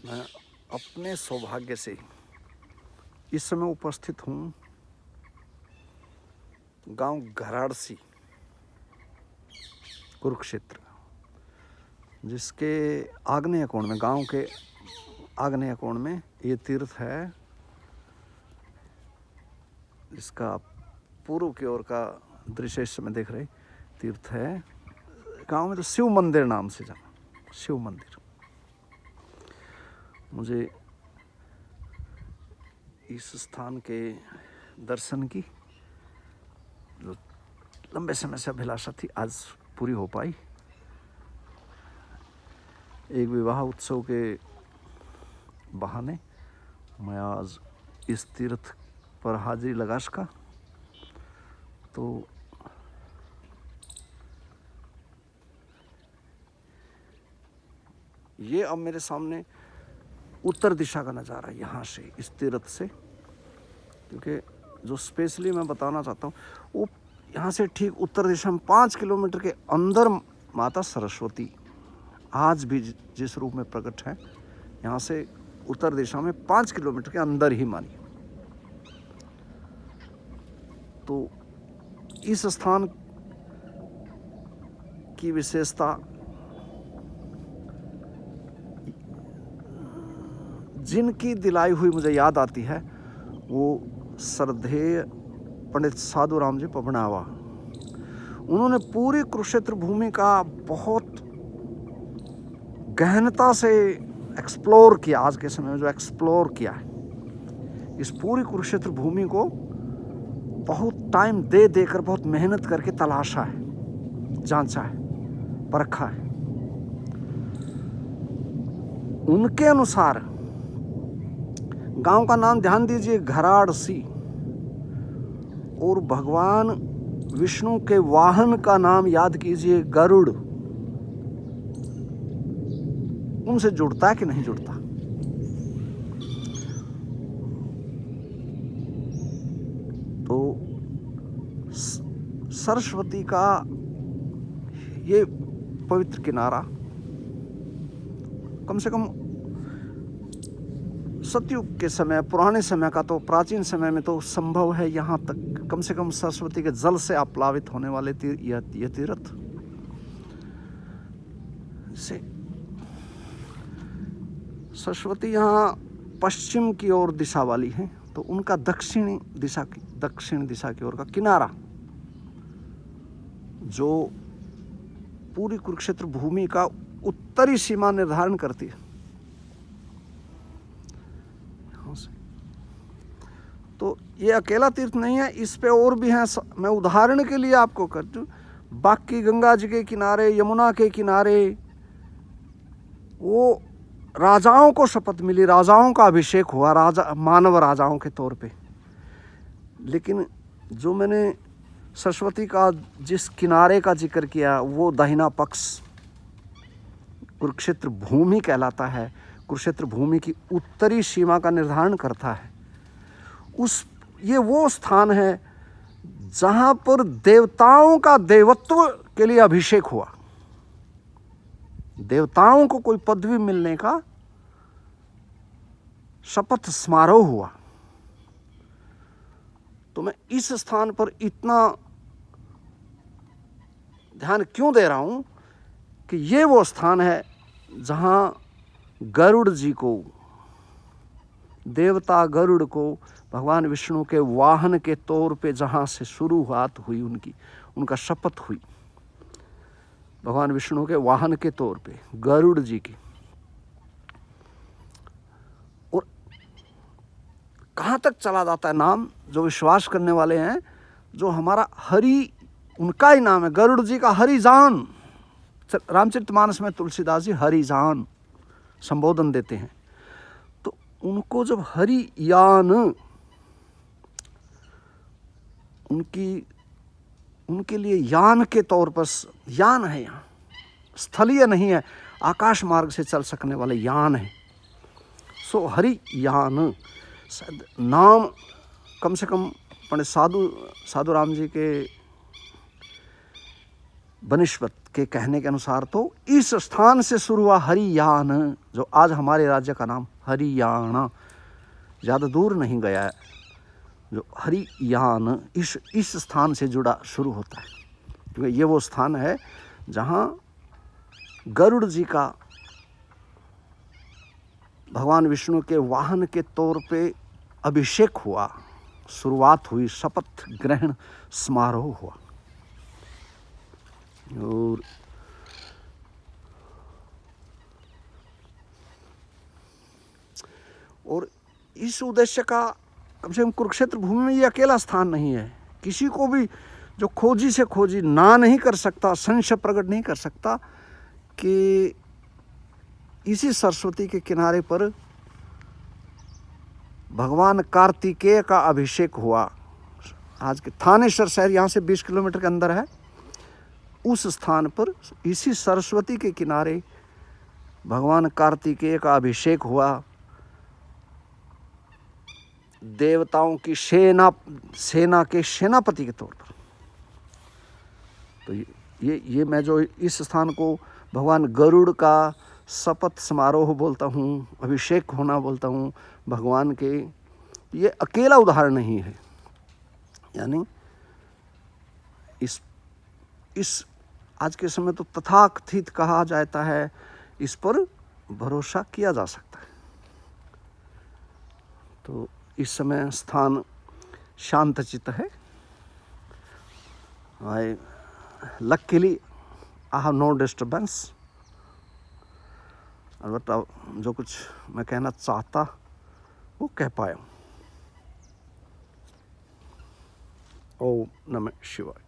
मैं अपने सौभाग्य से इस समय उपस्थित हूँ गांव घराड़सी, कुरुक्षेत्र, जिसके आग्नेय कोण में, गांव के आग्नेय कोण में ये तीर्थ है। इसका पूर्व की ओर का दृश्य इस समय देख रहे तीर्थ है। गांव में तो शिव मंदिर नाम से जाना, शिव मंदिर। मुझे इस स्थान के दर्शन की जो लंबे समय से अभिलाषा थी, आज पूरी हो पाई। एक विवाह उत्सव के बहाने मैं आज इस तीर्थ पर हाजिरी लगा सका। तो ये अब मेरे सामने उत्तर दिशा का नज़ारा है, यहाँ से, इस तीर्थ से, क्योंकि जो स्पेशली मैं बताना चाहता हूँ वो यहाँ से ठीक उत्तर दिशा में 5 किलोमीटर के अंदर माता सरस्वती आज भी जिस रूप में प्रकट है, यहाँ से उत्तर दिशा में 5 किलोमीटर के अंदर ही मानिए। तो इस स्थान की विशेषता जिनकी दिलाई हुई मुझे याद आती है, वो श्रद्धेय पंडित साधु राम जी पबनावा। उन्होंने पूरी कुरुक्षेत्र भूमि का बहुत गहनता से एक्सप्लोर किया। आज के समय में जो एक्सप्लोर किया है, इस पूरी कुरुक्षेत्र भूमि को बहुत टाइम दे देकर, बहुत मेहनत करके तलाशा है, जांचा है, परखा है। उनके अनुसार गांव का नाम ध्यान दीजिए, घराड़सी, और भगवान विष्णु के वाहन का नाम याद कीजिए, गरुड़। उनसे जुड़ता है कि नहीं जुड़ता? तो सरस्वती का ये पवित्र किनारा कम से कम सतयुग के समय, पुराने समय का, तो प्राचीन समय में तो संभव है यहाँ तक कम से कम सरस्वती के जल से आप्लावित होने वाले यह तीर्थ से सरस्वती यहाँ पश्चिम की ओर दिशा वाली है, तो उनका दक्षिण दिशा की ओर का किनारा जो पूरी कुरुक्षेत्र भूमि का उत्तरी सीमा निर्धारण करती है, तो ये अकेला तीर्थ नहीं है, इस पे और भी हैं। मैं उदाहरण के लिए आपको कर दूं, बाकी गंगा जी के किनारे, यमुना के किनारे वो राजाओं को शपथ मिली, राजाओं का अभिषेक हुआ, राजा, मानव राजाओं के तौर पे। लेकिन जो मैंने सरस्वती का जिस किनारे का जिक्र किया, वो दाहिना पक्ष कुरुक्षेत्र भूमि कहलाता है, कुरुक्षेत्र भूमि की उत्तरी सीमा का निर्धारण करता है। ये वो स्थान है जहां पर देवताओं का देवत्व के लिए अभिषेक हुआ, देवताओं को कोई पदवी मिलने का शपथ समारोह हुआ। तो मैं इस स्थान पर इतना ध्यान क्यों दे रहा हूं कि ये वो स्थान है जहां गरुड़ जी को, देवता गरुड़ को भगवान विष्णु के वाहन के तौर पे जहाँ से शुरुआत हुई, उनका शपथ हुई भगवान विष्णु के वाहन के तौर पे गरुड़ जी की। और कहाँ तक चला जाता है नाम, जो विश्वास करने वाले हैं, जो हमारा हरि, उनका ही नाम है गरुड़ जी का, हरिजान। रामचरितमानस में तुलसीदास जी हरिजान संबोधन देते हैं। तो उनको जब हरियान, उनके लिए यान के तौर पर, यान है, यहाँ स्थलीय नहीं है, आकाश मार्ग से चल सकने वाले यान है, सो हरियान नाम कम से कम पंडित साधु राम जी के वनिस्पत के कहने के अनुसार तो इस स्थान से शुरू हुआ हरियाण, जो आज हमारे राज्य का नाम हरियाणा, ज़्यादा दूर नहीं गया है, जो हरियाण इस स्थान से जुड़ा शुरू होता है, क्योंकि ये वो स्थान है जहाँ गरुड़ जी का भगवान विष्णु के वाहन के तौर पे अभिषेक हुआ, शुरुआत हुई, शपथ ग्रहण समारोह हुआ। और इस उद्देश्य का कम से कम कुरुक्षेत्र भूमि में ये अकेला स्थान नहीं है। किसी को भी जो खोजी से खोजी ना नहीं कर सकता, संशय प्रकट नहीं कर सकता कि इसी सरस्वती के किनारे पर भगवान कार्तिकेय का अभिषेक हुआ। आज के थानेश्वर शहर यहाँ से 20 किलोमीटर के अंदर है। उस स्थान पर इसी सरस्वती के किनारे भगवान कार्तिकेय का अभिषेक हुआ, देवताओं की सेना के सेनापति के तौर पर। तो ये मैं जो इस स्थान को भगवान गरुड़ का शपथ समारोह बोलता हूँ, अभिषेक होना बोलता हूँ भगवान के, ये अकेला उदाहरण नहीं है। यानी इस आज के समय तो तथाकथित कहा जाता है, इस पर भरोसा किया जा सकता है। तो इस समय स्थान शांतचित्त है। Luckily I have no disturbance. अलबत्ता जो कुछ मैं कहना चाहता वो कह पाया हूँ। ओम नमः शिवाय।